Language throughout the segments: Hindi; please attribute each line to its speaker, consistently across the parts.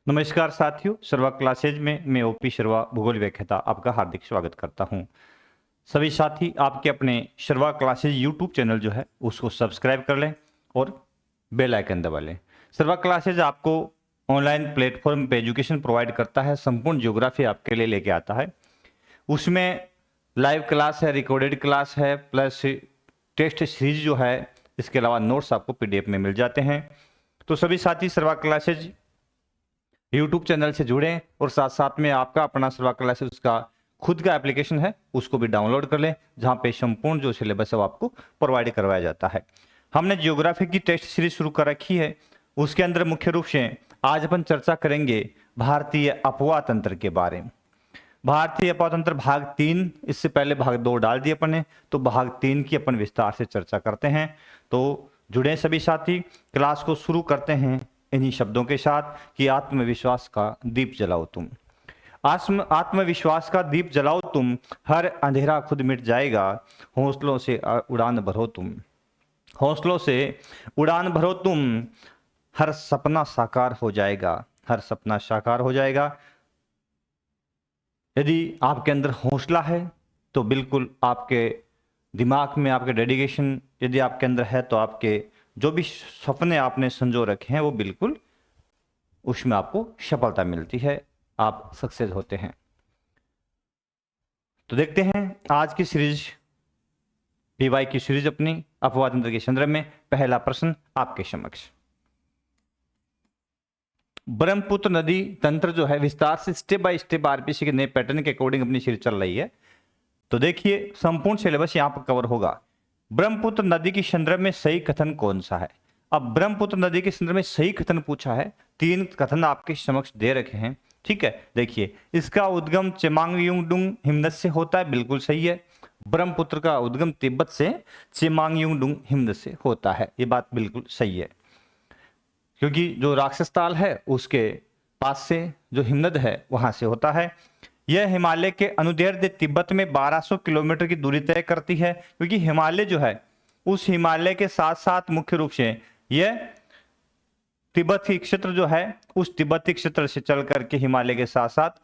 Speaker 1: नमस्कार साथियों, शर्वा क्लासेज में मैं ओपी शर्वा भूगोल व्याख्याता आपका हार्दिक स्वागत करता हूं। सभी साथी आपके अपने शर्वा क्लासेज यूट्यूब चैनल जो है उसको सब्सक्राइब कर लें और बेल आइकन दबा लें। शर्वा क्लासेज आपको ऑनलाइन प्लेटफॉर्म पे एजुकेशन प्रोवाइड करता है, संपूर्ण ज्योग्राफी आपके लिए लेके आता है। उसमें लाइव क्लास है, रिकॉर्डेड क्लास है, प्लस टेस्ट सीरीज जो है, इसके अलावा नोट्स आपको पीडीएफ में मिल जाते हैं। तो सभी साथी शर्वा क्लासेज यूट्यूब चैनल से जुड़ें और साथ साथ में आपका अपना शर्वा क्लासेस का खुद का एप्लीकेशन है उसको भी डाउनलोड कर लें, जहां पे संपूर्ण जो सिलेबस है वो आपको प्रोवाइड करवाया जाता है। हमने जियोग्राफी की टेस्ट सीरीज शुरू कर रखी है। उसके अंदर मुख्य रूप से आज अपन चर्चा करेंगे भारतीय अपवाह तंत्र के बारे में। भारतीय अपवाह तंत्र भाग 3, इससे पहले भाग 2 डाल दिए अपन ने, तो भाग 3 की अपन विस्तार से चर्चा करते हैं। तो जुड़े सभी साथी, क्लास को शुरू करते हैं इन्हीं शब्दों के साथ कि आत्मविश्वास का दीप जलाओ तुम। आत्मविश्वास का दीप जलाओ तुम, हर अंधेरा खुद मिट जाएगा। हौसलों से उड़ान भरो तुम, हौसलों से उड़ान भरो तुम, हर सपना साकार हो जाएगा, हर सपना साकार हो जाएगा। यदि आपके अंदर हौसला है तो बिल्कुल आपके दिमाग में आपके डेडिकेशन यदि आपके अंदर है तो आपके जो भी सपने आपने संजो रखे हैं वो बिल्कुल उसमें आपको सफलता मिलती है, आप सक्सेस होते हैं। तो देखते हैं आज की सीरीज, पीवाई की सीरीज अपनी अपवाह तंत्र के संदर्भ में। पहला प्रश्न आपके समक्ष, ब्रह्मपुत्र नदी तंत्र जो है विस्तार से स्टेप बाय स्टेप आरपीसी के नए पैटर्न के अकॉर्डिंग अपनी सीरीज चल रही है। तो देखिए संपूर्ण सिलेबस यहां पर कवर होगा। ब्रह्मपुत्र नदी के संदर्भ में सही कथन कौन सा है? अब ब्रह्मपुत्र नदी के संदर्भ में सही कथन पूछा है, 3 कथन आपके समक्ष दे रखे हैं। ठीक है, देखिए इसका उद्गम चेमांगयुंगडुंग हिमनद से होता है, बिल्कुल सही है। ब्रह्मपुत्र का उद्गम तिब्बत से चेमांगयुंगडुंग हिमनद से होता है, ये बात बिल्कुल सही है, क्योंकि जो राक्षस ताल है उसके पास से जो हिमनद है वहां से होता है। यह हिमालय के अनुदैर्ध्य तिब्बत में 1200 किलोमीटर की दूरी तय करती है, क्योंकि हिमालय जो है उस हिमालय के साथ साथ मुख्य रूप से यह तिब्बती क्षेत्र जो है उस तिब्बती क्षेत्र से चल करके हिमालय के साथ साथ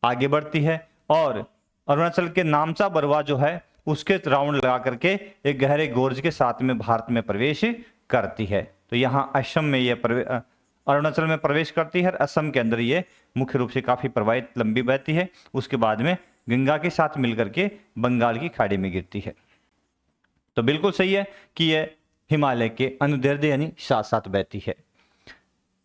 Speaker 1: आगे बढ़ती है और अरुणाचल के नामचा बरवा जो है उसके राउंड लगा करके एक गहरे गोर्ज के साथ में भारत में प्रवेश करती है। तो यहाँ असम में यह अरुणाचल में प्रवेश करती है, असम के अंदर ये मुख्य रूप से काफी प्रवाहित लंबी बहती है, उसके बाद में गंगा के साथ मिलकर के बंगाल की खाड़ी में गिरती है। तो बिल्कुल सही है कि यह हिमालय के अनुदैर्ध्य यानी साथ साथ बहती है।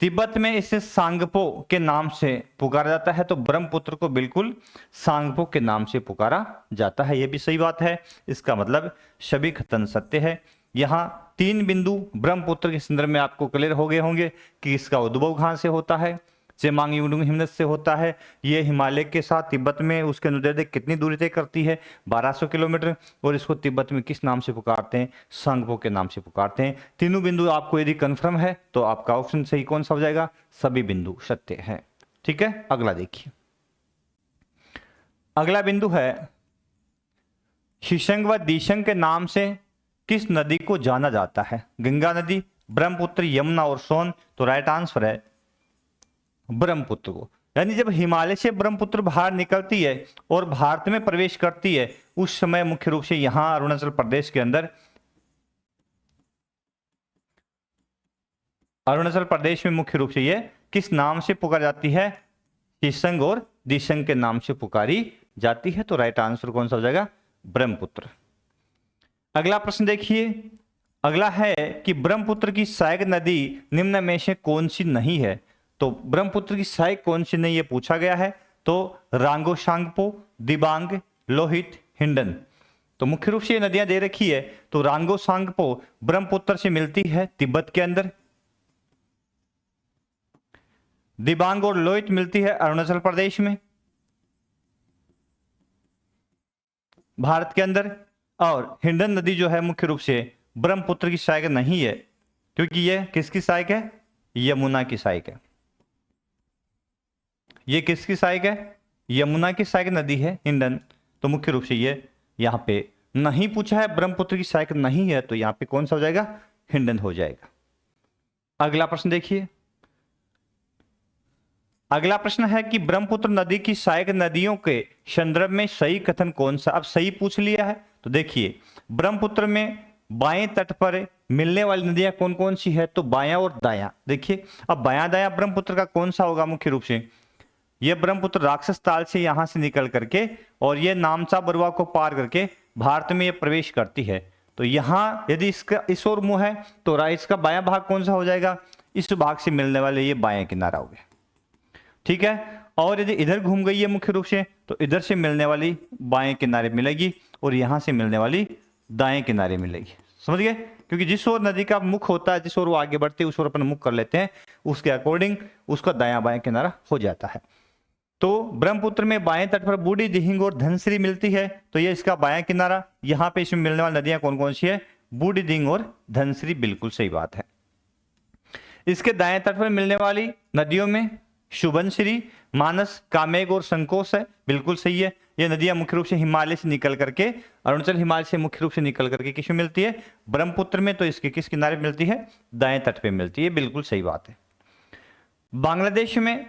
Speaker 1: तिब्बत में इसे सांगपो के नाम से पुकारा जाता है, तो ब्रह्मपुत्र को बिल्कुल सांगपो के नाम से पुकारा जाता है, यह भी सही बात है। इसका मतलब सभी कथन सत्य है। यहाँ 3 बिंदु ब्रह्मपुत्र के संदर्भ में आपको क्लियर हो गए होंगे कि इसका उद्भव कहां से होता है, चेमांगयुंगडुंग हिमनद से होता है। ये हिमालय के साथ तिब्बत में उसके अनुदैर्ध्य कितनी दूरी तय करती है, 1200 किलोमीटर, और इसको तिब्बत में किस नाम से पुकारते हैं, सांगपो के नाम से पुकारते हैं। तीनों बिंदु आपको यदि कन्फर्म है तो आपका ऑप्शन सही कौन सा हो जाएगा, सभी बिंदु सत्य है। ठीक है, अगला देखिए। अगला बिंदु है शीशंग व दिशंग के नाम से किस नदी को जाना जाता है? गंगा नदी, ब्रह्मपुत्र, यमुना और सोन। तो राइट आंसर है ब्रह्मपुत्र को। यानी जब हिमालय से ब्रह्मपुत्र बाहर निकलती है और भारत में प्रवेश करती है उस समय मुख्य रूप से यहां अरुणाचल प्रदेश के अंदर, अरुणाचल प्रदेश में मुख्य रूप से ये किस नाम से पुकारी जाती है, शीशंग और दिशंग के नाम से पुकारी जाती है। तो राइट आंसर कौन सा हो जाएगा, ब्रह्मपुत्र। अगला प्रश्न देखिए, अगला है कि ब्रह्मपुत्र की सहायक नदी निम्न में से कौन सी नहीं है? तो ब्रह्मपुत्र की सहायक कौन सी नहीं, ये पूछा गया है। तो रांगो सांगपो, दिबांग, लोहित, हिंडन। तो मुख्य रूप से ये नदियां दे रखी है। तो रांगो सांगपो ब्रह्मपुत्र से मिलती है तिब्बत के अंदर, दिबांग और लोहित मिलती है अरुणाचल प्रदेश में भारत के अंदर, और हिंडन नदी जो है मुख्य रूप से ब्रह्मपुत्र की सहायक नहीं है, क्योंकि यह किसकी सहायक है, यमुना की सहायक है। ये किसकी सहायक है, यमुना की सहायक नदी है हिंडन। तो मुख्य रूप से ये यहां पे नहीं पूछा है, ब्रह्मपुत्र की सहायक नहीं है, तो यहां पे कौन सा हो जाएगा, हिंडन हो जाएगा। अगला प्रश्न देखिए, अगला प्रश्न है कि ब्रह्मपुत्र नदी की सहायक नदियों के संदर्भ में सही कथन कौन सा। अब सही पूछ लिया है तो देखिए, ब्रह्मपुत्र में बाएं तट पर मिलने वाली नदियां कौन कौन सी है, तो बायां और दायां। देखिए अब बायां दायां ब्रह्मपुत्र का कौन सा होगा, मुख्य रूप से यह ब्रह्मपुत्र राक्षस ताल से यहां से निकल करके और यह नामचा बरुआ को पार करके भारत में यह प्रवेश करती है। तो यहां यदि इसका इस ओर मुंह है तो इसका बायां भाग कौन सा हो जाएगा, इस भाग से मिलने वाले ये बायां किनारा हो गया, ठीक है। और यदि इधर घूम गई है मुख्य रूप से तो इधर से मिलने वाली बाएं किनारे मिलेगी और यहां से मिलने वाली दाएं किनारे मिलेगी, समझ गए। क्योंकि जिस ओर नदी का मुख होता है, जिस ओर वो आगे बढ़ती है उस ओर अपन मुख कर लेते हैं, उसके अकॉर्डिंग उसका दायां बायां किनारा हो जाता है। तो ब्रह्मपुत्र में बाएं तट पर बूढ़ी दिहिंग और धनश्री मिलती है, तो ये इसका बायां किनारा। यहां पे इसमें मिलने वाली नदियां कौन कौन सी है, बूढ़ी दिहिंग और धनश्री, बिल्कुल सही बात है। इसके दाएं तट पर मिलने वाली नदियों में शुभनश्री, मानस, कामेग और संकोच है, बिल्कुल सही है। ये नदियां मुख्य रूप से हिमालय से निकल करके, अरुणाचल हिमालय से मुख्य रूप से निकल करके किस में मिलती है, ब्रह्मपुत्र में। तो इसके किस किनारे मिलती है, दाएं तट पे मिलती है, बिल्कुल सही बात है। बांग्लादेश में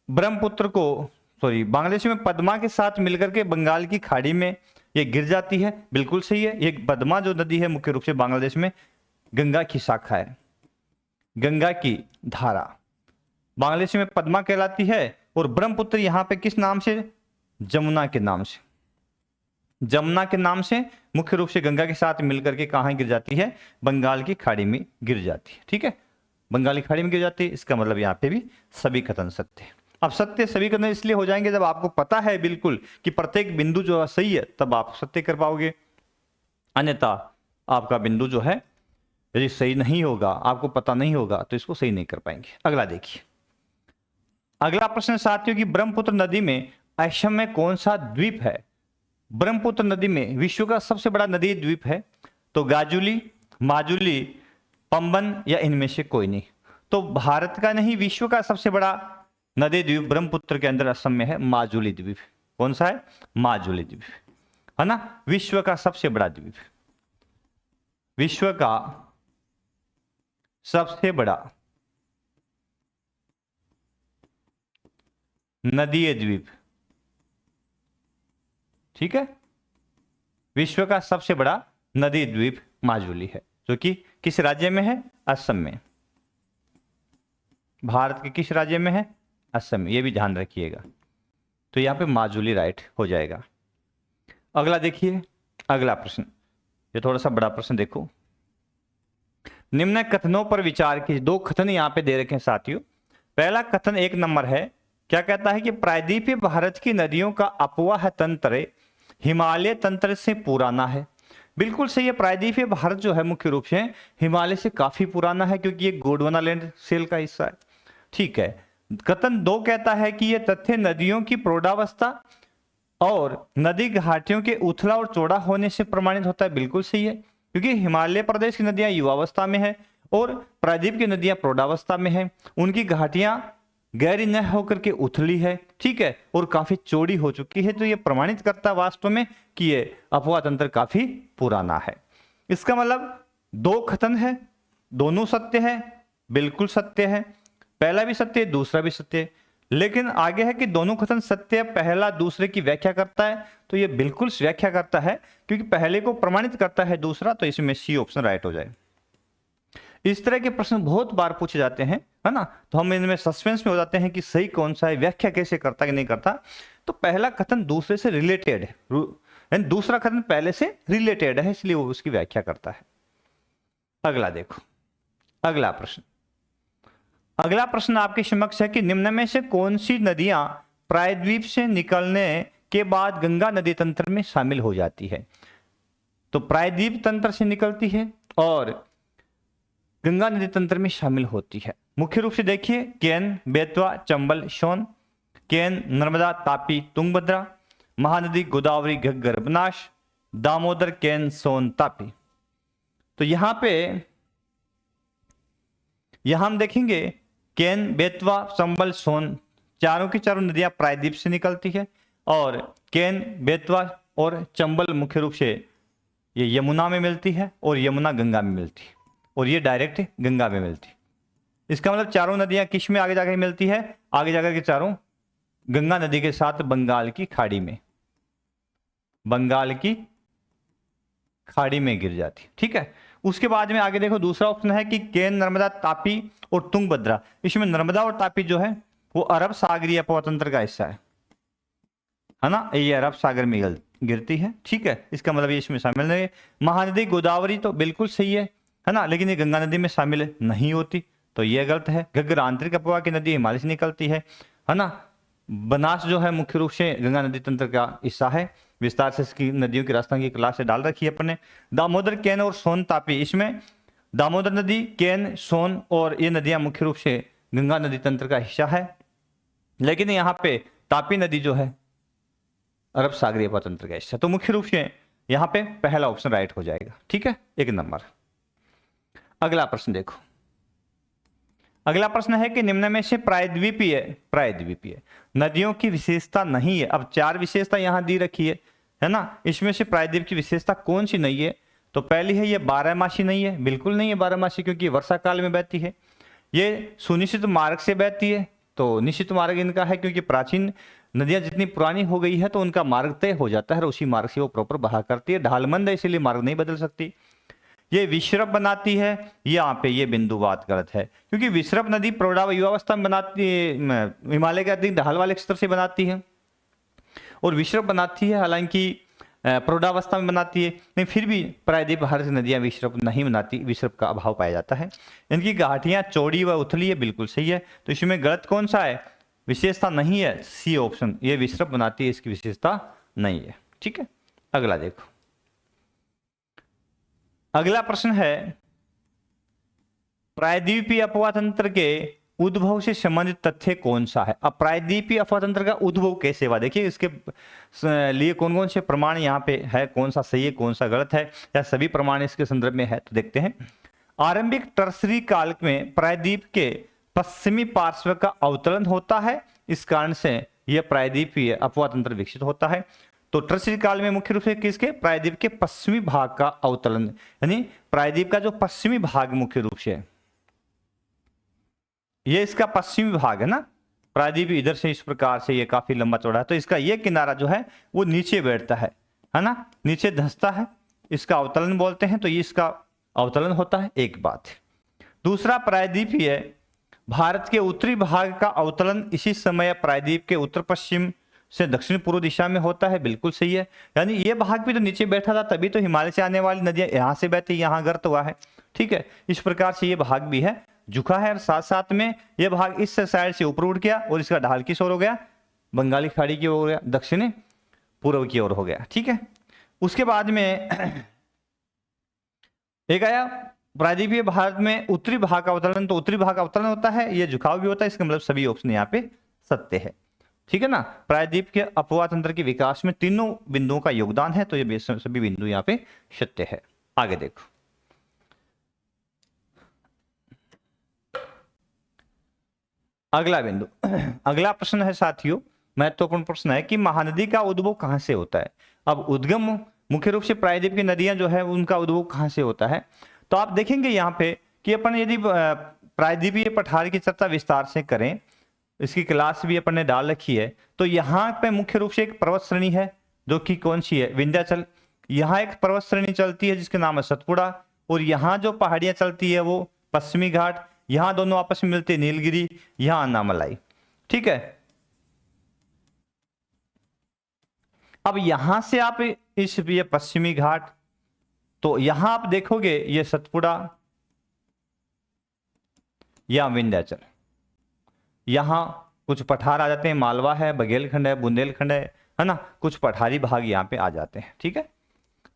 Speaker 1: ब्रह्मपुत्र को बांग्लादेश में पद्मा के साथ मिलकर के बंगाल की खाड़ी में ये गिर जाती है, बिल्कुल सही है। ये पद्मा जो नदी है मुख्य रूप से बांग्लादेश में गंगा की शाखा है, गंगा की धारा बांग्लादेश में पद्मा कहलाती है। और ब्रह्मपुत्र यहां पे किस नाम से, जमुना के नाम से, जमुना के नाम से मुख्य रूप से गंगा के साथ मिलकर के कहां गिर जाती है, बंगाल की खाड़ी में गिर जाती है, ठीक है। बंगाल की खाड़ी में गिर जाती है, इसका मतलब यहाँ पे भी सभी कथन सत्य है। अब सत्य सभी कथन इसलिए हो जाएंगे जब आपको पता है बिल्कुल कि प्रत्येक बिंदु जो है सही है, तब आप सत्य कर पाओगे। अन्यथा आपका बिंदु जो है यदि सही नहीं होगा, आपको पता नहीं होगा, तो इसको सही नहीं कर पाएंगे। अगला देखिए, अगला प्रश्न साथियों कि ब्रह्मपुत्र नदी में असम में कौन सा द्वीप है। ब्रह्मपुत्र नदी में विश्व का सबसे बड़ा नदी द्वीप है, तो गाजुली, माजुली, पंबन या इनमें से कोई नहीं। तो भारत का नहीं, विश्व का सबसे बड़ा नदी द्वीप ब्रह्मपुत्र के अंदर असम में है, माजुली द्वीप। कौन सा है, माजुली द्वीप, है ना, विश्व का सबसे बड़ा द्वीप, विश्व का सबसे बड़ा नदीय द्वीप, ठीक है। विश्व का सबसे बड़ा नदी द्वीप माजुली है, जो कि किस राज्य में है, असम में। भारत के किस राज्य में है, असम में, यह भी ध्यान रखिएगा। तो यहां पे माजुली राइट हो जाएगा। अगला देखिए, अगला प्रश्न, ये थोड़ा सा बड़ा प्रश्न देखो। निम्न कथनों पर विचार कीजिए। दो कथन यहां पे दे रखे हैं साथियों। पहला कथन 1 नंबर है, क्या कहता है कि प्रायद्वीपीय भारत की नदियों का अपवाह तंत्र हिमालय तंत्र से पुराना है। बिल्कुल सही है, प्रायद्वीपीय भारत जो है मुख्य रूप से हिमालय से काफी पुराना है, क्योंकि ये गोंडवाना लैंड सेल का हिस्सा है, ठीक है। कथन 2 कहता है कि यह तथ्य नदियों की प्रौढ़ावस्था और नदी घाटियों के उथला और चौड़ा होने से प्रमाणित होता है। बिल्कुल सही है, क्योंकि हिमालय प्रदेश की नदियां युवावस्था में है और प्रायद्वीप की नदियां प्रौढ़ावस्था में है। उनकी घाटियां गहरी न होकर के उथली है, ठीक है, और काफी चौड़ी हो चुकी है। तो यह प्रमाणित करता है वास्तव में कि यह अपवाह तंत्र काफी पुराना है। इसका मतलब 2 कथन है, दोनों सत्य है, बिल्कुल सत्य है। पहला भी सत्य है, दूसरा भी सत्य है। लेकिन आगे है कि दोनों कथन सत्य है, पहला दूसरे की व्याख्या करता है। तो यह बिल्कुल व्याख्या करता है, क्योंकि पहले को प्रमाणित करता है दूसरा, तो इसमें सी ऑप्शन राइट हो जाए। इस तरह के प्रश्न बहुत बार पूछे जाते हैं, है ना, तो हम इनमें सस्पेंस में हो जाते हैं कि सही कौन सा है, व्याख्या कैसे करता है कि नहीं करता। तो पहला कथन दूसरे से रिलेटेड है, दूसरा कथन पहले से रिलेटेड है, इसलिए वो उसकी व्याख्या करता है। अगला देखो, अगला प्रश्न, अगला प्रश्न आपके समक्ष है कि निम्न में से कौन सी नदियां प्रायद्वीप से निकलने के बाद गंगा नदी तंत्र में शामिल हो जाती है। तो प्रायद्वीप तंत्र से निकलती है और गंगा नदी तंत्र में शामिल होती है। मुख्य रूप से देखिए, केन, बेतवा, चंबल, सोन, केन, नर्मदा, तापी, तुंगभद्रा, महानदी, गोदावरी, घग्गर, बनास, दामोदर, केन, सोन, तापी। तो यहां पे हम देखेंगे केन, बेतवा, चंबल, सोन, चारों की चारों नदियां प्रायद्वीप से निकलती है। और केन, बेतवा और चंबल मुख्य रूप से ये यमुना में मिलती है और यमुना गंगा में मिलती है, और ये डायरेक्ट गंगा में मिलती है। इसका मतलब चारों नदियां किस में आगे जाकर मिलती है, आगे जाकर के चारों गंगा नदी के साथ बंगाल की खाड़ी में, बंगाल की खाड़ी में गिर जाती है। ठीक है, उसके बाद में आगे देखो दूसरा ऑप्शन है कि केन, नर्मदा, तापी और तुंगभद्रा। इसमें नर्मदा और तापी जो है वो अरब सागरीय अपतंत्र का हिस्सा है ना, ये अरब सागर में गिरती है। ठीक है, इसका मतलब ये इसमें शामिल नहीं है। महानदी गोदावरी तो बिल्कुल सही है ना, लेकिन ये गंगा नदी में शामिल नहीं होती, तो ये गलत है। घग्गर आंतरिक अपवा की नदी हिमालय से निकलती है ना। बनास जो है मुख्य रूप से गंगा नदी तंत्र का हिस्सा है, विस्तार से इसकी नदियों की राजस्थान की क्लास से डाल रखी है अपने। दामोदर, केन और सोन, तापी, इसमें दामोदर नदी, केन, सोन और ये नदियां मुख्य रूप से गंगा नदी तंत्र का हिस्सा है, लेकिन यहाँ पे तापी नदी जो है अरब सागरीय अपतंत्र का हिस्सा, तो मुख्य रूप से यहाँ पे पहला ऑप्शन राइट हो जाएगा। ठीक है, 1 नंबर। अगला प्रश्न देखो, अगला प्रश्न है कि निम्न में से प्रायद्वीपीय नदियों की विशेषता नहीं है। अब 4 विशेषता यहां दी रखी है ना, इसमें से प्रायद्वीप की विशेषता कौन सी नहीं है? तो पहली है ये 12मासी नहीं है, बिल्कुल नहीं है 12मासी, क्योंकि वर्षा काल में बहती है। ये सुनिश्चित मार्ग से बहती है, तो निश्चित मार्ग इनका है, क्योंकि प्राचीन नदियां जितनी पुरानी हो गई है तो उनका मार्ग तय हो जाता है और उसी मार्ग से वो प्रॉपर बहा करती है। ढालमंद है इसीलिए मार्ग नहीं बदल सकती। ये विश्रभ बनाती है, यहाँ पे ये बिंदुवाद गलत है, क्योंकि विश्रभ नदी प्रौढ़ा युवावस्था में बनाती है, हिमालय के अधिक ढाल वाले क्षेत्र से बनाती है, और विश्रभ बनाती है हालांकि प्रौढ़ावस्था में बनाती है, लेकिन फिर भी प्रायद्वीप हर नदियां विश्रभ नहीं बनाती, विश्रभ का अभाव पाया जाता है। इनकी घाटियां चौड़ी व उथली है, बिल्कुल सही है। तो इसमें गलत कौन सा है? विशेषता नहीं है, सी ऑप्शन, ये विश्रभ बनाती है, इसकी विशेषता नहीं है। ठीक है, अगला देखो, अगला प्रश्न है प्रायद्वीपीय अपवा तंत्र के उद्भव से संबंधित तथ्य कौन सा है? अब प्रायद्वीपीय अपवा तंत्र का उद्भव कैसे हुआ, देखिए इसके लिए कौन कौन से प्रमाण यहाँ पे है, कौन सा सही है कौन सा गलत है, या सभी प्रमाण इसके संदर्भ में है, तो देखते हैं। आरंभिक टर्सरी काल में प्रायद्वीप के पश्चिमी पार्श्व का अवतरण होता है, इस कारण से यह प्रायद्वीपीय अपवा तंत्र विकसित होता है। तो टर्सरी काल में मुख्य रूप से किसके? प्रायद्वीप के पश्चिमी भाग का अवतरण, यानी प्रायद्वीप का जो पश्चिमी भाग मुख्य रूप से, ये इसका पश्चिमी भाग है ना, प्रायद्वीप इधर से इस प्रकार से ये काफी लंबा चौड़ा है, तो इसका ये किनारा जो है वो नीचे बैठता है ना, नीचे धंसता है, इसका अवतरण बोलते हैं, तो ये इसका अवतरण होता है, एक बात है। दूसरा, प्रायद्वीपीय भारत के उत्तरी भाग का अवतरण इसी समय प्रायद्वीप के उत्तर पश्चिम से दक्षिण पूर्व दिशा में होता है, बिल्कुल सही है। यानी ये भाग भी तो नीचे बैठा था, तभी तो हिमालय से आने वाली नदियां यहां से बहती, यहां गर्त हुआ है। ठीक है, इस प्रकार से ये भाग भी है झुका है, और साथ साथ में ये भाग इस साइड से ऊपर उठ गया और इसका ढाल किस ओर हो गया? बंगाली खाड़ी की ओर हो गया, दक्षिण पूर्व की ओर हो गया। ठीक है, उसके बाद में एक आया प्रायद्वीपीय भारत में उत्तरी भाग का अवतरण, तो उत्तरी भाग का अवतरण होता है, ये झुकाव भी होता है, इसका मतलब सभी ऑप्शन यहाँ पे सत्य है। ठीक है ना, प्रायद्वीप के अपवा तंत्र के विकास में तीनों बिंदुओं का योगदान है, तो ये सभी बिंदु यहाँ पे सत्य है। आगे देखो, अगला बिंदु, अगला प्रश्न है साथियों, महत्वपूर्ण प्रश्न है कि महानदी का उद्भव कहां से होता है? अब उद्गम मुख्य रूप से प्रायद्वीप की नदियां जो है उनका उद्भव कहां से होता है, तो आप देखेंगे यहाँ पे कि अपन यदि प्रायद्वीपीय पठार की चर्चा विस्तार से करें, इसकी क्लास भी अपन ने डाल रखी है, तो यहाँ पे मुख्य रूप से एक पर्वत श्रेणी है जो कि कौन सी है? विंध्याचल। यहाँ एक पर्वत श्रेणी चलती है जिसके नाम है सतपुड़ा, और यहाँ जो पहाड़ियां चलती है वो पश्चिमी घाट, यहाँ दोनों आपस में मिलते हैं नीलगिरी, यहाँ अन्नामलाई। ठीक है, अब यहां से आप इस ये पश्चिमी घाट, तो यहां आप देखोगे ये सतपुड़ा या विंध्याचल, यहां कुछ पठार आ जाते हैं, मालवा है, बघेलखंड है, बुंदेलखंड है ना, कुछ पठारी भाग यहाँ पे आ जाते हैं। ठीक है,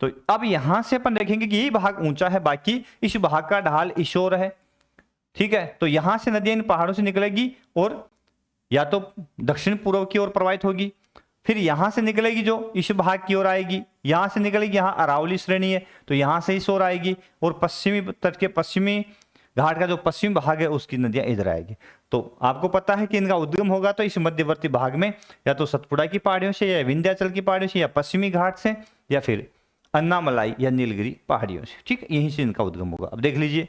Speaker 1: तो अब यहां से अपन देखेंगे कि यही भाग ऊंचा है, बाकी इस भाग का ढाल इस ओर है। ठीक है, तो यहां से नदियां इन पहाड़ों से निकलेगी और या तो दक्षिण पूर्व की ओर प्रवाहित होगी, फिर यहां से निकलेगी जो इस भाग की ओर आएगी, यहां से निकलेगी, यहाँ अरावली श्रेणी है तो यहां से इस ओर आएगी, और पश्चिमी तट के पश्चिमी घाट का जो पश्चिमी भाग है उसकी नदियां इधर आएगी। तो आपको पता है कि इनका उद्गम होगा तो इस मध्यवर्ती भाग में, या तो सतपुड़ा की पहाड़ियों से, या विंध्याचल की पहाड़ियों से, या पश्चिमी घाट से, या फिर अन्नामलाई या नीलगिरी पहाड़ियों से। ठीक है, यहीं से इनका उद्गम होगा। अब देख लीजिए,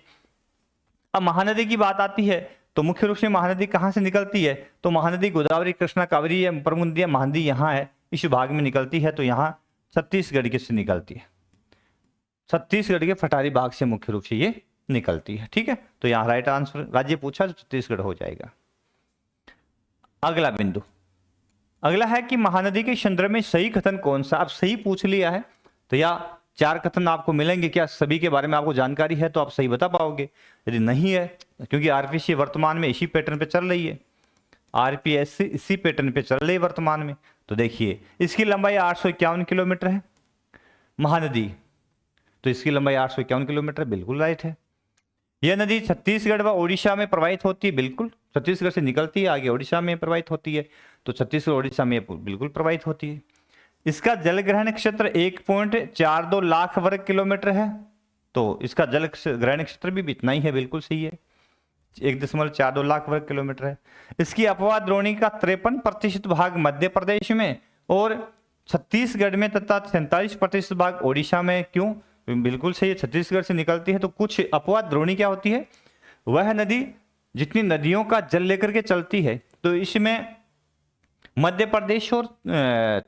Speaker 1: अब महानदी की बात आती है तो मुख्य रूप से महानदी कहाँ से निकलती है, तो महानदी गोदावरी, कृष्णा, कावेरी है, प्रमुख नदियां महानदी यहाँ है, इस भाग में निकलती है। तो यहाँ छत्तीसगढ़ के से निकलती है, छत्तीसगढ़ के पठारी भाग से मुख्य रूप से ये निकलती है। ठीक है, तो यहाँ राइट आंसर राज्य पूछा तो छत्तीसगढ़ हो जाएगा। अगला बिंदु, अगला है कि महानदी के संदर्भ में सही कथन कौन सा। अब सही पूछ लिया है तो या 4 कथन आपको मिलेंगे, क्या सभी के बारे में आपको जानकारी है तो आप सही बता पाओगे। यदि नहीं है, क्योंकि आरपीसी वर्तमान में इसी पैटर्न पे चल रही है, आरपीएससी इसी पैटर्न पे चल रही है वर्तमान में। तो देखिए इसकी लंबाई 851 किलोमीटर है महानदी, तो इसकी लंबाई 851 किलोमीटर बिल्कुल राइट है। यह नदी छत्तीसगढ़ व ओडिशा में प्रवाहित होती है, बिल्कुल छत्तीसगढ़ से निकलती है आगे ओडिशा में प्रवाहित होती है, तो छत्तीसगढ़ ओडिशा में बिल्कुल प्रवाहित होती है। इसका जलग्रहण क्षेत्र 1.42 लाख वर्ग किलोमीटर है, तो इसका जल ग्रहण क्षेत्र भी इतना ही है, बिल्कुल सही है, 1.42 लाख वर्ग किलोमीटर है। इसकी अपवाद द्रोणी का 53% भाग मध्य प्रदेश में और छत्तीसगढ़ में तथा 47% भाग ओडिशा में। क्यों, बिल्कुल सही है, छत्तीसगढ़ से निकलती है। तो कुछ अपवाद द्रोणी क्या होती है, वह नदी जितनी नदियों का जल लेकर के चलती है, तो इसमें मध्य प्रदेश और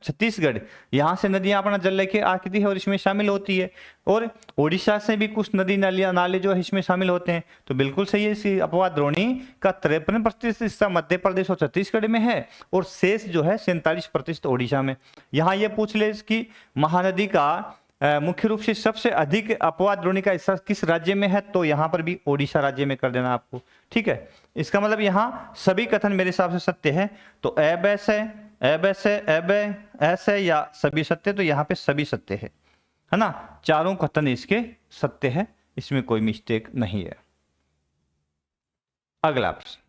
Speaker 1: छत्तीसगढ़ यहाँ से नदियां अपना जल लेके आती है और इसमें शामिल होती है, और ओडिशा से भी कुछ नदी नाले जो है इसमें शामिल होते हैं। तो बिल्कुल सही है, इसी अपवाद द्रोणी का 53% हिस्सा मध्य प्रदेश और छत्तीसगढ़ में है और शेष जो है 47% ओडिशा में। यहाँ ये पूछ ले कि महानदी का मुख्य रूप से सबसे अधिक अपवाद द्रोणी का हिस्सा किस राज्य में है, तो यहाँ पर भी ओडिशा राज्य में कर देना आपको। ठीक है, इसका मतलब यहाँ सभी कथन मेरे हिसाब से सत्य है, तो अब ऐसे अब ऐसे अब ऐसे या सभी सत्य, तो यहाँ पे सभी सत्य है ना, चारों कथन इसके सत्य है, इसमें कोई मिस्टेक नहीं है। अगला प्रश्न,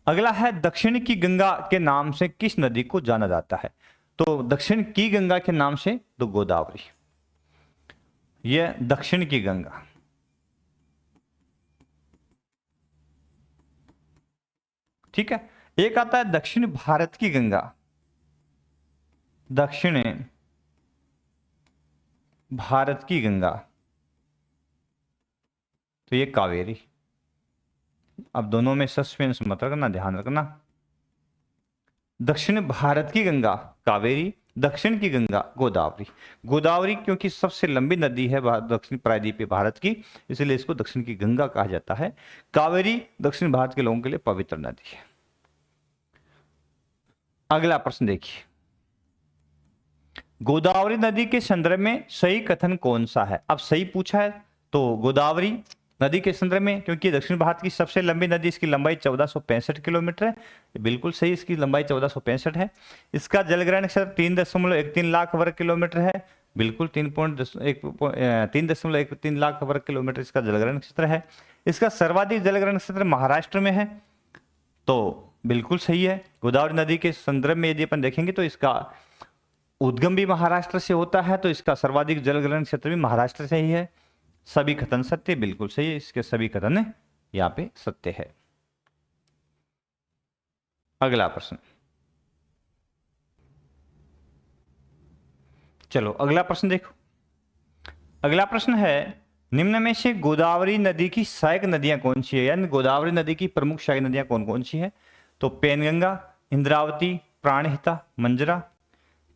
Speaker 1: अगला है दक्षिण की गंगा के नाम से किस नदी को जाना जाता है, तो दक्षिण की गंगा के नाम से तो गोदावरी, यह दक्षिण की गंगा। ठीक है, एक आता है दक्षिण भारत की गंगा, दक्षिण भारत की गंगा, तो ये कावेरी। अब दोनों में सस्पेंस मत रखना, ध्यान रखना। दक्षिण भारत की गंगा कावेरी, दक्षिण की गंगा गोदावरी। गोदावरी क्योंकि सबसे लंबी नदी है दक्षिण प्रायद्वीपीय भारत की, इसलिए इसको दक्षिण की गंगा कहा जाता है। कावेरी दक्षिण भारत के लोगों के लिए पवित्र नदी है। अगला प्रश्न देखिए, गोदावरी नदी के संदर्भ में सही कथन कौन सा है। अब सही पूछा है तो गोदावरी नदी के संदर्भ में, क्योंकि दक्षिण भारत की सबसे लंबी नदी, इसकी लंबाई 1465 किलोमीटर है, बिल्कुल सही, इसकी लंबाई 1465 है। इसका जलग्रहण क्षेत्र 3.13 लाख वर्ग किलोमीटर है, बिल्कुल 3.13 लाख वर्ग किलोमीटर इसका जलग्रहण क्षेत्र है। इसका सर्वाधिक जलग्रहण क्षेत्र महाराष्ट्र में है, तो बिल्कुल सही है। गोदावरी नदी के संदर्भ में यदि अपन देखेंगे तो इसका उद्गम भी महाराष्ट्र से होता है, तो इसका सर्वाधिक जलग्रहण क्षेत्र भी महाराष्ट्र से ही है। सभी कथन सत्य, बिल्कुल सही है, इसके सभी कथन यहाँ पे सत्य है। अगला प्रश्न, चलो अगला प्रश्न देखो। अगला प्रश्न है, निम्न में से गोदावरी नदी की सहायक नदियां कौन सी है, यानी गोदावरी नदी की प्रमुख सहायक नदियां कौन कौन सी है, तो पेनगंगा, इंद्रावती, प्राणहिता, मंजरा।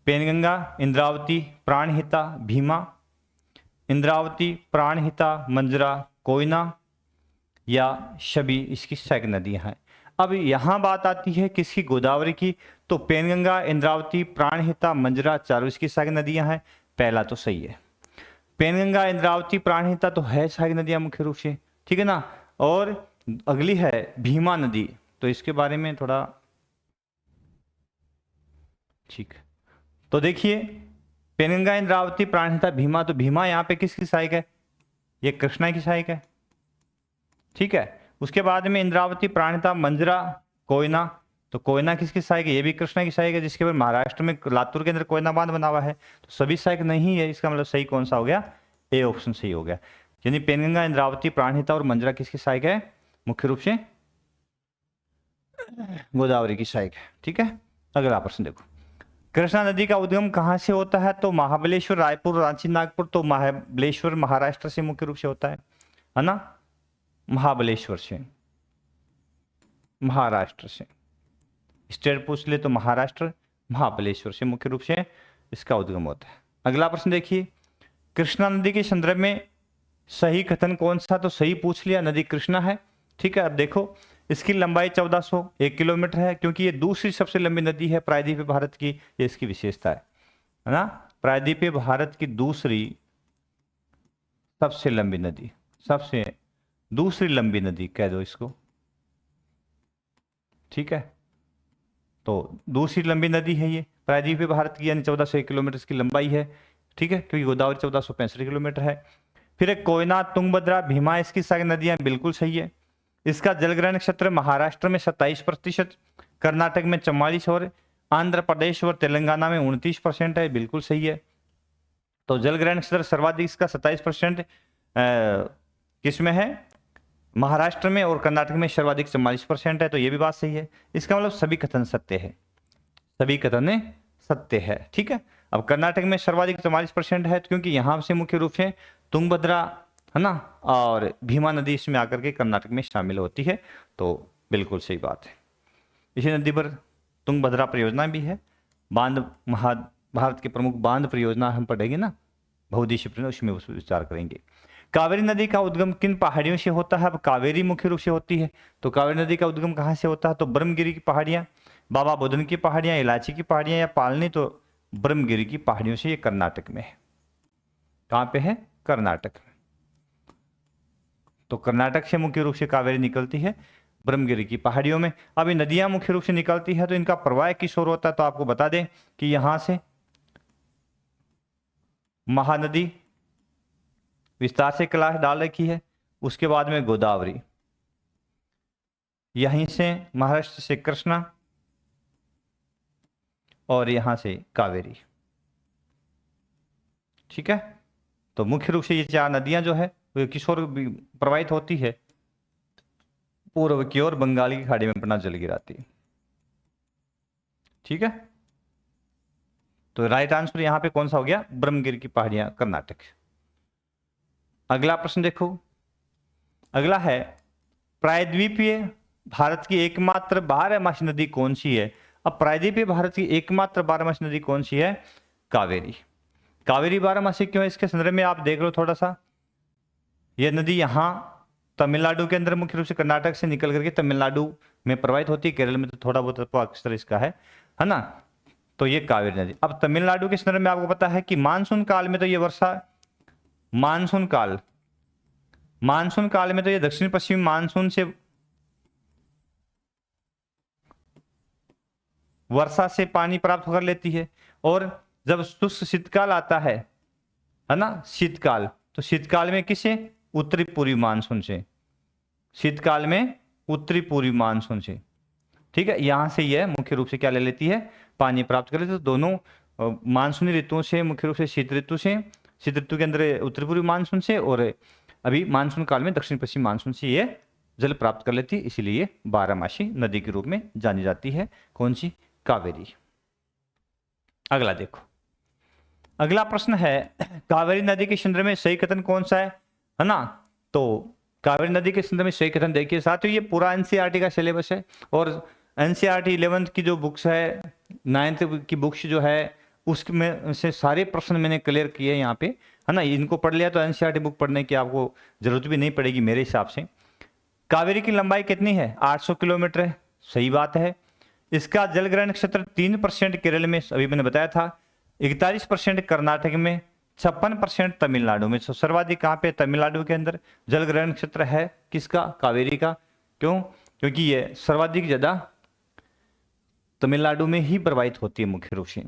Speaker 1: पेनगंगा, इंद्रावती, प्राणहिता, भीमा, इंद्रावती, प्राणहिता, मंजरा, कोयना या शबी इसकी सहायक नदियां हैं। अब यहां बात आती है किसकी, गोदावरी की, तो पेनगंगा, इंद्रावती, प्राणहिता, मंजरा चारों इसकी सहायक नदियां हैं। पहला तो सही है, पेनगंगा, इंद्रावती, प्राणहिता तो है सहायक नदियां मुख्य रूप से, ठीक है ना। और अगली है भीमा नदी, तो इसके बारे में थोड़ा ठीक, तो देखिए पेनगंगा, इंद्रावती, प्राणहिता, भीमा, तो भीमा यहाँ पे किसकी सहायक है, ये कृष्णा की सहायक है, ठीक है। उसके बाद में इंद्रावती, प्राणहिता, मंजरा, कोयना, तो कोयना किसकी सहायक है, ये भी कृष्णा की सहायक है, जिसके बाद महाराष्ट्र में लातूर के अंदर कोयना बांध बना हुआ है, तो सभी सहायक नहीं है। इसका मतलब सही कौन सा हो गया, ए ऑप्शन सही हो गया। यानी पेनगंगा, इंद्रावती, प्राणहिता और मंजरा किसकी सहायक है, मुख्य रूप से गोदावरी की सहायक है, ठीक है। अगला प्रश्न देखो, कृष्णा नदी का उद्गम कहाँ से होता है, तो महाबलेश्वर, रायपुर, रांची, नागपुर, तो महाबलेश्वर महाराष्ट्र से मुख्य रूप से होता है ना। महाबलेश्वर से, महाराष्ट्र से। स्टेट पूछ ले तो महाराष्ट्र, महाबलेश्वर से मुख्य रूप से इसका उद्गम होता है। अगला प्रश्न देखिए, कृष्णा नदी के संदर्भ में सही कथन कौन सा? तो सही पूछ लिया, नदी कृष्णा है। ठीक है, अब देखो इसकी लंबाई 1401 किलोमीटर है, क्योंकि ये दूसरी सबसे लंबी नदी है प्रायद्वीपीय भारत की, ये इसकी विशेषता है ना। प्रायद्वीपीय भारत की दूसरी सबसे लंबी नदी, सबसे दूसरी लंबी नदी कह दो इसको। ठीक है, तो दूसरी लंबी नदी है ये प्रायद्वीपीय भारत की, यानी 1401 किलोमीटर इसकी लंबाई है। ठीक है, क्योंकि गोदावरी 1465 किलोमीटर है। फिर एक कोयना, तुंगभद्रा, भीमा, इसकी सारी नदियां बिल्कुल सही है। इसका जलग्रहण क्षेत्र महाराष्ट्र में 27%, कर्नाटक में 44% और आंध्र प्रदेश और तेलंगाना में 29% है, बिल्कुल सही है। तो जलग्रहण क्षेत्र सर्वाधिक इसका 27% किसमें है? महाराष्ट्र में, और कर्नाटक में सर्वाधिक 44% है, तो ये भी बात सही है। इसका मतलब सभी कथन सत्य है, सभी कथन सत्य है। ठीक है, अब कर्नाटक में सर्वाधिक 44% है, क्योंकि यहां से मुख्य रूप से तुंगभद्रा है ना और भीमा नदी इसमें आकर के कर्नाटक में शामिल होती है, तो बिल्कुल सही बात है। इसी नदी पर तुंगभद्रा परियोजना भी है। बांध, भारत के प्रमुख बांध परियोजना हम पढ़ेंगे ना बहुउद्देशीय परियोजना, उसमें उस विचार करेंगे। कावेरी नदी का उद्गम किन पहाड़ियों से होता है? अब कावेरी मुख्य रूप से होती है, तो कावेरी नदी का उद्गम कहाँ से होता है? तो ब्रह्मगिरी की पहाड़ियाँ, बाबा बुदन की पहाड़ियाँ, इलायची की पहाड़ियाँ या पालनी, तो ब्रह्मगिरी की पहाड़ियों से। ये कर्नाटक में है। कहाँ पे है? कर्नाटक में। तो कर्नाटक से मुख्य रूप से कावेरी निकलती है ब्रह्मगिरी की पहाड़ियों में। अब ये नदियां मुख्य रूप से निकलती है, तो इनका प्रवाह किस ओर होता है? तो आपको बता दें कि यहां से महानदी विस्तार से क्लास डाल रखी है, उसके बाद में गोदावरी, यहीं से महाराष्ट्र से कृष्णा, और यहां से कावेरी। ठीक है, तो मुख्य रूप से ये 4 नदियां जो है वो किस ओर प्रवाहित होती है? पूर्व की ओर, बंगाल की खाड़ी में अपना जल गिराती है। ठीक है, तो राइट आंसर यहां पे कौन सा हो गया? ब्रह्मगिरी की पहाड़ियां, कर्नाटक। अगला प्रश्न देखो, अगला है प्रायद्वीपीय भारत की एकमात्र बारहमासी नदी कौन सी है? अब प्रायद्वीपीय भारत की एकमात्र बारहमासी नदी कौन सी है? कावेरी। कावेरी बारहमासी क्यों है? इसके संदर्भ में आप देख लो थोड़ा सा। यह नदी यहां तमिलनाडु के अंदर मुख्य रूप से कर्नाटक से निकल करके तमिलनाडु में प्रवाहित होती है, केरल में तो थोड़ा बहुत अक्सर इसका है ना। तो ये कावेरी नदी। अब तमिलनाडु के संदर्भ में आपको पता है कि मानसून काल में तो ये वर्षा, मानसून काल में तो ये दक्षिण पश्चिमी मानसून से वर्षा से पानी प्राप्त कर लेती है, और जब शुष्क शीतकाल आता है ना, शीतकाल, तो शीतकाल में किसे? उत्तरी पूर्वी मानसून से, शीतकाल में उत्तरी पूर्वी मानसून से। ठीक है, यहां से यह मुख्य रूप से क्या ले लेती है? पानी प्राप्त कर लेती है। तो दोनों मानसूनी ऋतुओं से, मुख्य रूप से शीत ऋतु से, शीत ऋतु के अंदर उत्तरी पूर्वी मानसून से, और अभी मानसून काल में दक्षिण पश्चिम मानसून से ये जल प्राप्त कर लेती है, इसीलिए बारहमासी नदी के रूप में जानी जाती है। कौन सी? कावेरी। अगला देखो, अगला प्रश्न है कावेरी नदी के संदर्भ में सही कथन कौन सा है ना। तो कावेरी नदी के संदर्भ में सही कथन देखिए साथियों, ये पूरा एनसीईआरटी का सिलेबस है, और एनसीईआरटी 11th की जो बुक्स है, 9th की बुक्स जो है, उसमें से सारे प्रश्न मैंने क्लियर किए यहाँ पे है ना। इनको पढ़ लिया तो एनसीईआरटी बुक पढ़ने की आपको जरूरत भी नहीं पड़ेगी मेरे हिसाब से। कावेरी की लंबाई कितनी है? 800 किलोमीटर है, सही बात है। इसका जलग्रहण क्षेत्र 3% केरल में, अभी मैंने बताया था, 41% कर्नाटक में, 56% तमिलनाडु में। तो सर्वाधिक कहाँ पे? तमिलनाडु के अंदर जलग्रहण क्षेत्र है किसका? कावेरी का। क्यों? क्योंकि ये सर्वाधिक ज्यादा तमिलनाडु में ही प्रवाहित होती है मुख्य रूप से।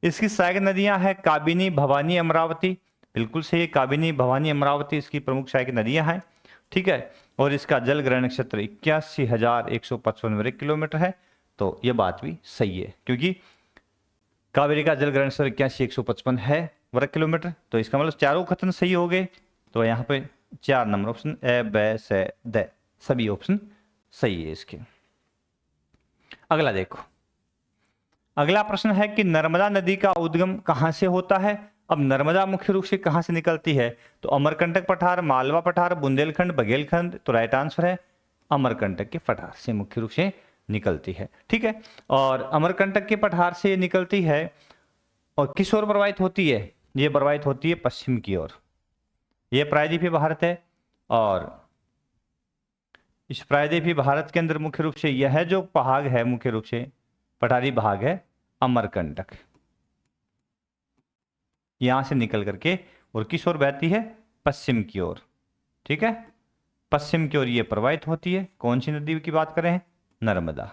Speaker 1: इसकी सहायक नदियां हैं काबिनी, भवानी, अमरावती, बिल्कुल सही, काबिनी, भवानी, अमरावती इसकी प्रमुख सहायक नदियां हैं। ठीक है, और इसका जलग्रहण क्षेत्र 81,155 वर्ग किलोमीटर है, तो यह बात भी सही है, क्योंकि कावेरी का जलग्रहण क्षेत्र 81,155 है वर्ग किलोमीटर। तो इसका मतलब चारों कथन सही हो गए। तो यहाँ पे 4 नंबर ऑप्शन ए, ब, स, द, सभी ऑप्शन सही है इसके। अगला देखो, अगला प्रश्न है कि नर्मदा नदी का उद्गम कहां से होता है? अब नर्मदा मुख्य रूप से कहां से निकलती है, तो अमरकंटक पठार, मालवा पठार, बुंदेलखंड, बघेलखंड, तो राइट आंसर है अमरकंटक के पठार से मुख्य रूप से निकलती है। ठीक है, और अमरकंटक के पठार से निकलती है और किस ओर प्रवाहित होती है, ये प्रवाहित होती है पश्चिम की ओर। ये प्रायद्वीपीय भारत है और इस प्रायद्वीपीय भारत के अंदर मुख्य रूप से यह जो भाग है, मुख्य रूप से पठारी भाग है अमरकंटक, यहां से निकल करके और किस ओर बहती है, पश्चिम की ओर। ठीक है, पश्चिम की ओर ये प्रवाहित होती है। कौन सी नदी की बात करें, नर्मदा।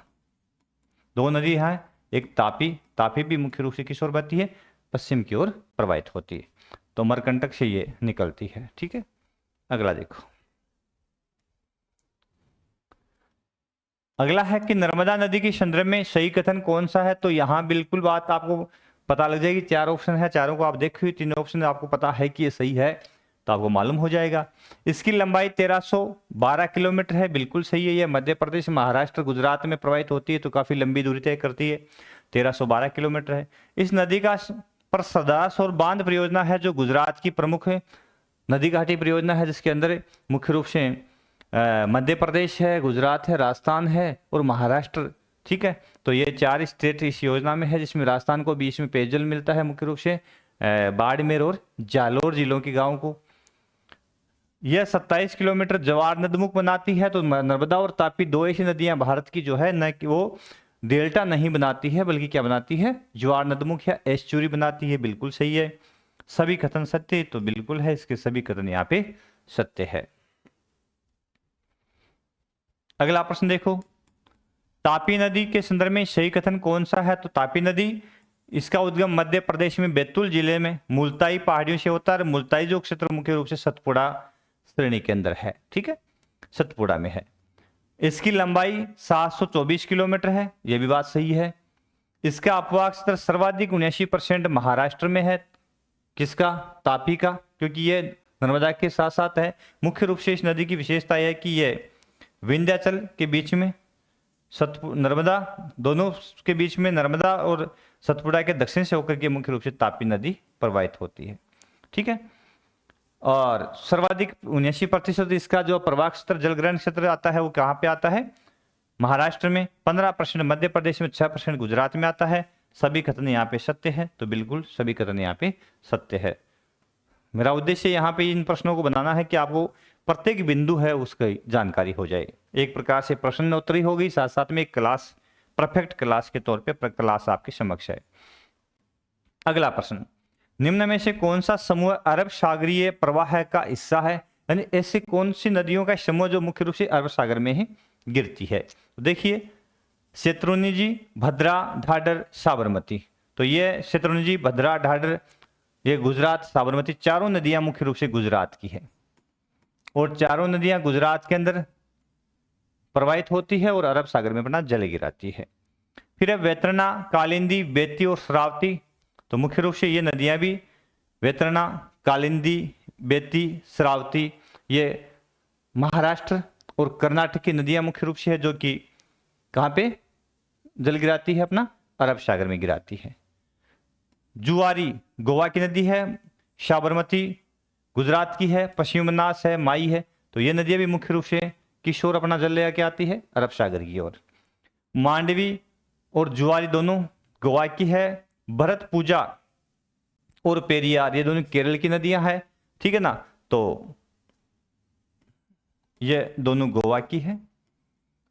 Speaker 1: दो नदी हैं, एक तापी, तापी भी मुख्य रूप से किस ओर बहती है, पश्चिम की ओर प्रवाहित होती है, तो अमरकंटक से ये निकलती है। ठीक है, अगला देखो, अगला है कि नर्मदा नदी के संदर्भ में सही कथन कौन सा है। तो यहां बिल्कुल बात आपको पता लग जाएगी, चार ऑप्शन है, चारों को आप देखिए, तीनों ऑप्शन आपको पता है कि ये सही है तो आपको मालूम हो जाएगा। इसकी लंबाई 1312 किलोमीटर है, बिल्कुल सही है। यह मध्य प्रदेश, महाराष्ट्र, गुजरात में प्रवाहित होती है, तो काफी लंबी दूरी तय करती है, 1312 किलोमीटर है। इस नदी का पर सरदार सौर बांध परियोजना है जो गुजरात की प्रमुख नदी घाटी परियोजना है, जिसके अंदर मुख्य रूप से मध्य प्रदेश है, गुजरात है, राजस्थान है और महाराष्ट्र। ठीक है, तो ये चार स्टेट इस योजना में है, जिसमें राजस्थान को बीच में पेयजल मिलता है, मुख्य रूप से बाड़मेर और जालोर जिलों के गांव को। यह 27 किलोमीटर जवार नदमुख बनाती है। तो नर्मदा और तापी दो ऐसी नदियां भारत की जो है, न कि वो डेल्टा नहीं बनाती है बल्कि क्या बनाती है, ज्वार नदमुख या एस्चुरी बनाती है। बिल्कुल सही है, सभी कथन सत्य, तो बिल्कुल है, इसके सभी कथन यहाँ पे सत्य है। अगला प्रश्न देखो, तापी नदी के संदर्भ में सही कथन कौन सा है। तो तापी नदी, इसका उद्गम मध्य प्रदेश में बैतूल जिले में मुल्ताई पहाड़ियों से होता है। मुल्ताई जो क्षेत्र मुख्य रूप से सतपुड़ा श्रेणी के अंदर है। ठीक है, सतपुड़ा में है। इसकी लंबाई 724 किलोमीटर है, यह भी बात सही है। इसका अपवाह क्षेत्र सर्वाधिक 79% महाराष्ट्र में है। किसका, तापी का, क्योंकि ये नर्मदा के साथ साथ है। मुख्य रूप से इस नदी की विशेषता यह है कि यह विंध्याचल के बीच में, नर्मदा दोनों के बीच में, नर्मदा और सतपुड़ा के दक्षिण से होकर के मुख्य रूप से तापी नदी प्रवाहित होती है। ठीक है, और सर्वाधिक 79% इसका जो प्रवाह क्षेत्र, जलग्रहण क्षेत्र आता है, वो कहाँ पे आता है, महाराष्ट्र में। 15% मध्य प्रदेश में, 6% गुजरात में आता है। सभी कथन यहाँ पे सत्य है, तो बिल्कुल सभी कथन यहाँ पे सत्य है। मेरा उद्देश्य यहाँ पे इन प्रश्नों को बनाना है कि आपको प्रत्येक बिंदु है उसकी जानकारी हो जाए। एक प्रकार से प्रश्नोत्तरी हो गई, साथ साथ में एक क्लास, परफेक्ट क्लास के तौर पे क्लास आपके समक्ष है। अगला प्रश्न, निम्न में से कौन सा समूह अरब सागरीय प्रवाह का हिस्सा है, यानी ऐसी कौन सी नदियों का समूह जो मुख्य रूप से अरब सागर में ही गिरती है। तो देखिए, शत्रुंजी, भद्रा, ढाढर, साबरमती। तो ये शत्रुंजी, भद्रा, ढाढर, ये गुजरात, साबरमती, चारों नदियां मुख्य रूप से गुजरात की है और चारों नदियां गुजरात के अंदर प्रवाहित होती है और अरब सागर में अपना जल गिराती है। फिर है वैतरणा, कालिंदी, बेती और श्रावती। तो मुख्य रूप से ये नदियां भी, वैतरणा, कालिंदी, बेती, श्रावती, ये महाराष्ट्र और कर्नाटक की नदियां मुख्य रूप से है, जो कि कहां पे जल गिराती है, अपना अरब सागर में गिराती है। जुआरी गोवा की नदी है, साबरमती गुजरात की है, पश्चिम बनास है, माई है। तो ये नदियां भी मुख्य रूप से किस ओर अपना जल लेकर आती है, अरब सागर की ओर। मांडवी और जुआरी दोनों गोवा की है। भरतपुजा और पेरियार, ये दोनों केरल की नदियां हैं। ठीक है ना, तो ये दोनों गोवा की है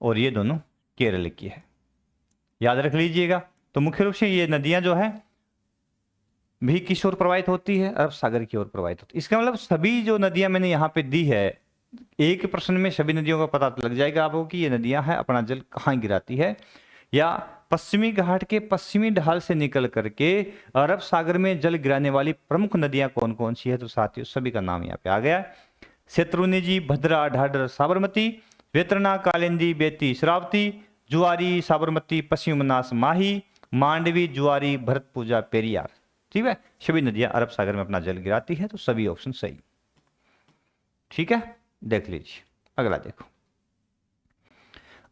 Speaker 1: और ये दोनों केरल की है, याद रख लीजिएगा। तो मुख्य रूप से ये नदियां जो है भी किस ओर प्रवाहित होती है, अरब सागर की ओर प्रवाहित होती है। इसका मतलब सभी जो नदियां मैंने यहाँ पे दी है, एक प्रश्न में सभी नदियों का पता लग जाएगा आपको कि ये नदियां हैं अपना जल कहाँ गिराती है, या पश्चिमी घाट के पश्चिमी ढाल से निकल करके अरब सागर में जल गिराने वाली प्रमुख नदियां कौन कौन सी है। तो साथियों सभी का नाम यहाँ पे आ गया, शत्रुंजी, भद्रा, ढाढर, साबरमती, वैतरणा, कालिंदी, बेती, श्रावती, जुआरी, साबरमती, पश्चिम बनास, माही, मांडवी, जुआरी, भरतपुजा, पेरियार। ठीक है, सभी नदियां अरब सागर में अपना जल गिराती है, तो सभी ऑप्शन सही। ठीक है, देख लीजिए। अगला देखो,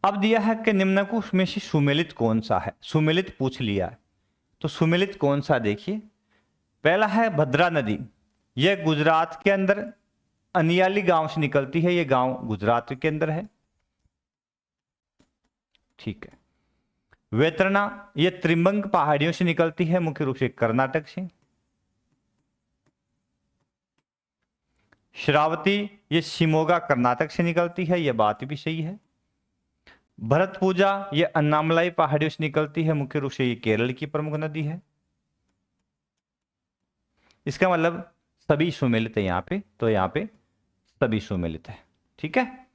Speaker 1: अब दिया है कि निम्नलिखित में से सुमेलित कौन सा है। सुमेलित पूछ लिया है, तो सुमेलित कौन सा देखिए, पहला है भद्रा नदी, यह गुजरात के अंदर अनियाली गांव से निकलती है, यह गांव गुजरात के अंदर है, ठीक है। वैतरणा यह त्रिभंग पहाड़ियों से निकलती है, मुख्य रूप से कर्नाटक से। श्रावती ये शिमोगा कर्नाटक से निकलती है, यह बात भी सही है। भरतपुजा ये अन्नामलाई पहाड़ियों से निकलती है, मुख्य रूप से ये केरल की प्रमुख नदी है। इसका मतलब सभी सुमेलित है यहां पे, तो यहां पे सभी सुमेलित है, ठीक है।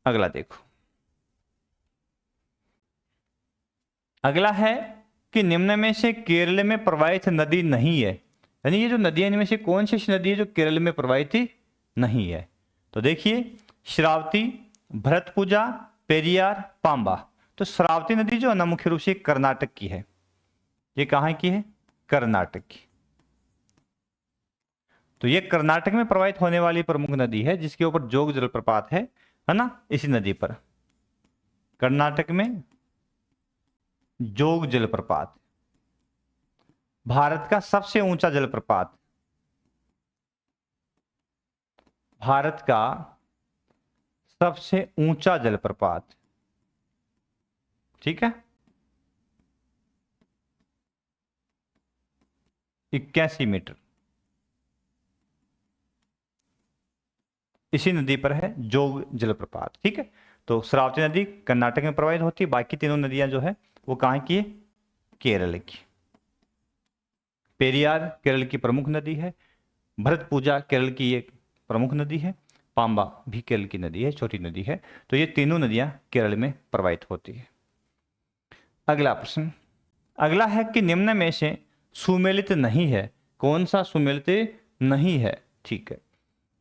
Speaker 1: अगला देखो, अगला है कि निम्न में से केरल में प्रवाहित नदी नहीं है, यानी ये जो नदियां इनमें से कौन सी नदी है जो केरल में प्रवाहित नहीं है। तो देखिए श्रावती, भरतपुजा, पेरियार, पांबा। तो श्रावती नदी जो है ना मुख्य रूप से कर्नाटक की है, ये कहां की है, कर्नाटक की। तो ये कर्नाटक में प्रवाहित होने वाली प्रमुख नदी है, जिसके ऊपर जोग जलप्रपात है ना, इसी नदी पर कर्नाटक में जोग जलप्रपात, भारत का सबसे ऊंचा जलप्रपात, भारत का सबसे ऊंचा जलप्रपात, ठीक है, 81 मीटर, इसी नदी पर है जोग जलप्रपात, ठीक है। तो श्रावती नदी कर्नाटक में प्रवाहित होती है, बाकी तीनों नदियां जो है वो कहां की है, केरल की। पेरियार केरल की प्रमुख नदी है, भरतपुजा केरल की एक प्रमुख नदी है, पांबा भी केरल की नदी है, छोटी नदी है। तो ये तीनों नदियां केरल में प्रवाहित होती है। अगला प्रश्न, अगला है कि निम्न में से सुमेलित नहीं है, कौन सा सुमेलित नहीं है, ठीक है।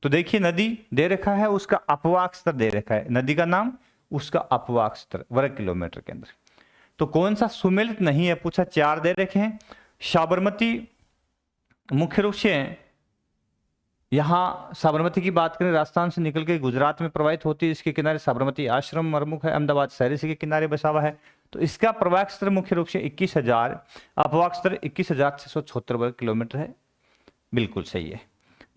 Speaker 1: तो देखिए नदी दे रखा है, उसका अपवाक स्तर दे रखा है, नदी का नाम, उसका अपवाक स्तर वर्ग किलोमीटर के अंदर। तो कौन सा सुमेलित नहीं है पूछा, 4 दे रखे हैं। साबरमती मुख्य रूप से यहां साबरमती की बात करें, राजस्थान से निकल के गुजरात में प्रवाहित होती है, इसके किनारे साबरमती आश्रम प्रमुख है, अहमदाबाद शहर के किनारे बसा हुआ है। तो इसका प्रवाह स्तर मुख्य रूप से 21,000, अपवाक स्तर 21,676 वर्ग किलोमीटर है, बिल्कुल सही है।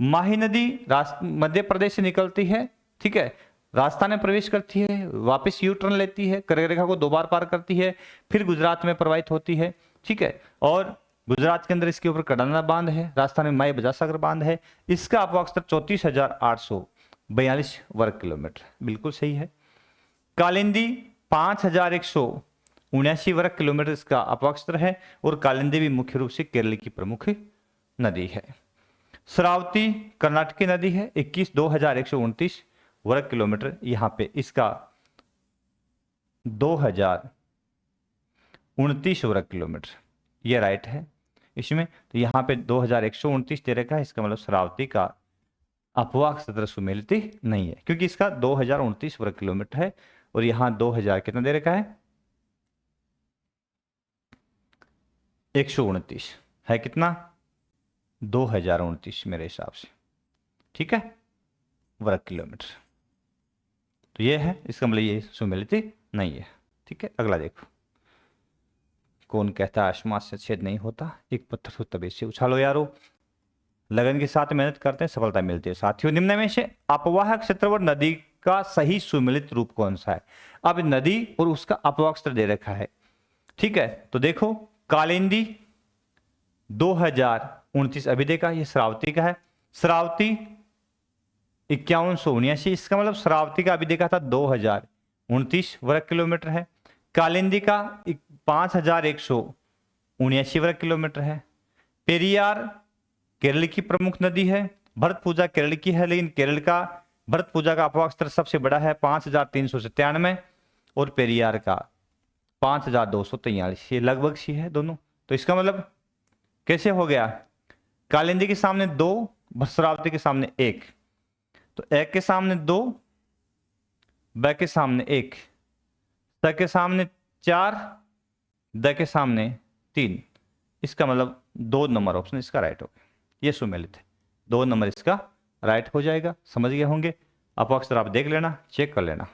Speaker 1: माही नदी मध्य प्रदेश से निकलती है, ठीक है, राजस्थान में प्रवेश करती है, वापस यू टर्न लेती है, कर्क रेखा को 2 बार पार करती है, फिर गुजरात में प्रवाहित होती है, ठीक है। और गुजरात के अंदर इसके ऊपर कडाना बांध है, राजस्थान में माई बजासागर बांध है। इसका अपवाक स्तर 34,842 वर्ग किलोमीटर, बिल्कुल सही है। कालिंदी 5,179 वर्ग किलोमीटर इसका अपवाक स्तर है, और कालिंदी भी मुख्य रूप से केरल की प्रमुख नदी है। श्रावती कर्नाटक की नदी है, 2,129 वर्ग किलोमीटर, यहां पे इसका 2,029 वर्ग किलोमीटर, ये राइट है इसमें। तो यहां पे 2,129 दे रखा है, इसका मतलब श्रावती का अपवाक स्तर सुमेलित नहीं है, क्योंकि इसका 2,029 वर्ग किलोमीटर है, और यहां 2,000 कितना दे रखा है, 129 है, कितना 2,029 मेरे हिसाब से, ठीक है, वर्ग किलोमीटर। तो ये है, इसका मतलब ये सुमेलित नहीं है, ठीक है। अगला देखो, कौन कहता है आसमान से छेद नहीं होता, एक पत्थर को तबे से उछालो यारो। लगन के साथ मेहनत करते हैं, सफलता मिलती है साथियों। निम्न में से अपवाह क्षेत्रवर नदी का सही सुमेलित रूप कौन सा है। अब नदी और उसका अपवाह क्षेत्र दे रखा है, ठीक है। तो देखो कालिंदी 2,029 अभी देखा, ये श्रावती का है, श्रावती 5179, इसका मतलब श्रावती का अभी देखा था 2,029 वर्ग किलोमीटर है, कालिंदी का 5,179 वर्ग किलोमीटर है। पेरियार केरल की प्रमुख नदी है, भरतपुजा केरल की है, लेकिन केरल का भरतपुजा का अपवाक स्तर सबसे बड़ा है 5,397, और पेरियार का 5,243, ये लगभग सी है दोनों। तो इसका मतलब कैसे हो गया, कालिंदी के सामने 2, श्रावती के सामने 1, तो एक के सामने 2, ब के सामने 1, स के सामने 4, द के सामने 3, इसका मतलब 2 नंबर ऑप्शन इसका राइट हो गया, ये सुमेलित है, 2 नंबर इसका राइट हो जाएगा। समझ गए होंगे, अपवाक स्तर आप देख लेना, चेक कर लेना।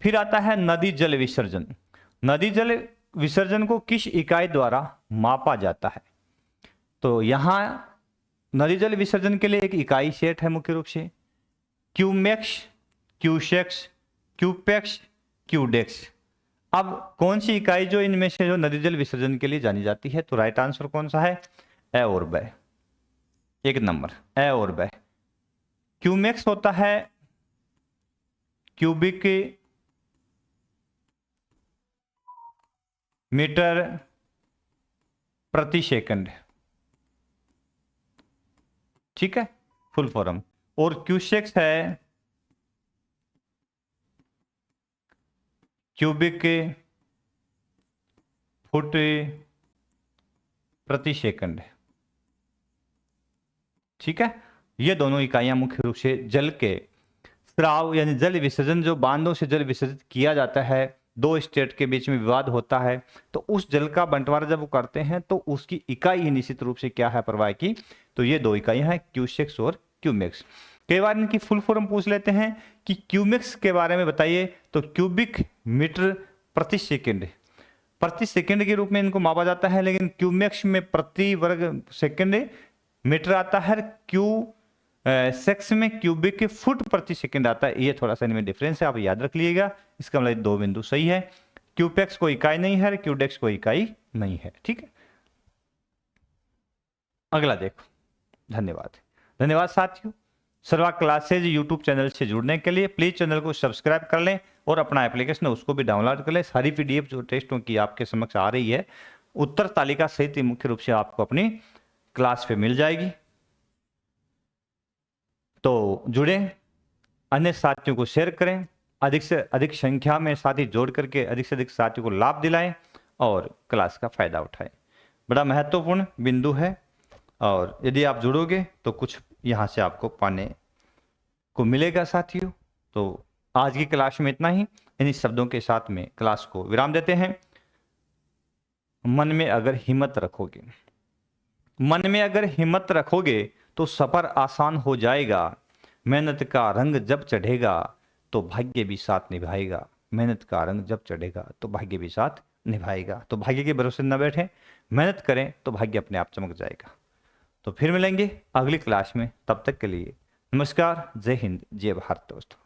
Speaker 1: फिर आता है नदी जल विसर्जन। नदी जल विसर्जन को किस इकाई द्वारा मापा जाता है। तो यहाँ नदी जल विसर्जन के लिए एक इकाई सेट है मुख्य रूप से क्यूमेक्स, क्यूसेक्स, क्यूपेक्स, क्यूडेक्स। अब कौन सी इकाई जो इनमें से जो नदी जल विसर्जन के लिए जानी जाती है, तो राइट आंसर कौन सा है, ए और ब, एक नंबर ए और ब। क्यूमेक्स होता है क्यूबिक मीटर प्रति सेकंड, ठीक है, फुल फॉर्म। और क्यूसेक्स है क्यूबिक फुट प्रति सेकंड, ठीक है। ये दोनों इकाइयां मुख्य रूप से जल के स्राव यानी जल विसर्जन, जो बांधों से जल विसर्जित किया जाता है, दो स्टेट के बीच में विवाद होता है, तो उस जल का बंटवारा जब वो करते हैं तो उसकी इकाई ही निश्चित रूप से क्या है, प्रवाह की। तो ये दो इकाइयां हैं क्यूसेक्स और क्यूमेक्स। कई बार इनकी फुल फॉर्म पूछ लेते हैं कि क्यूमेक्स के बारे में बताइए, तो क्यूबिक मीटर प्रति सेकंड, प्रति सेकंड के रूप में इनको मापा जाता है, लेकिन क्यूमेक्स में प्रति वर्ग सेकंड मीटर आता है, क्यू सेक्स में क्यूबिक फुट प्रति सेकंड आता है। ये थोड़ा सा इनमें डिफरेंस है, आप याद रख लीजिएगा। इसका मतलब दो बिंदु सही है, क्यूपेक्स कोई इकाई नहीं है, क्यूडेक्स कोई इकाई नहीं है, ठीक है। अगला देखो, धन्यवाद। धन्यवाद साथियों, सर्वा क्लासेज यूट्यूब चैनल से जुड़ने के लिए प्लीज चैनल को सब्सक्राइब कर लें और अपना एप्लीकेशन है उसको भी डाउनलोड कर लें। सारी पीडीएफ जो टेस्टों की आपके समक्ष आ रही है, उत्तर तालिका सहित मुख्य रूप से आपको अपनी क्लास पे मिल जाएगी। तो जुड़े, अन्य साथियों को शेयर करें, अधिक से अधिक संख्या में साथी जोड़ करके अधिक से अधिक साथियों को लाभ दिलाएं और क्लास का फायदा उठाएं। बड़ा महत्वपूर्ण बिंदु है, और यदि आप जुड़ोगे तो कुछ यहाँ से आपको पाने को मिलेगा साथियों। तो आज की क्लास में इतना ही, इन्हीं शब्दों के साथ में क्लास को विराम देते हैं। मन में अगर हिम्मत रखोगे, मन में अगर हिम्मत रखोगे तो सफर आसान हो जाएगा। मेहनत का रंग जब चढ़ेगा तो भाग्य भी साथ निभाएगा। मेहनत का रंग जब चढ़ेगा तो भाग्य भी साथ निभाएगा। तो भाग्य के भरोसे न बैठे, मेहनत करें तो भाग्य अपने आप चमक जाएगा। तो फिर मिलेंगे अगली क्लास में, तब तक के लिए नमस्कार, जय हिंद, जय भारत दोस्तों।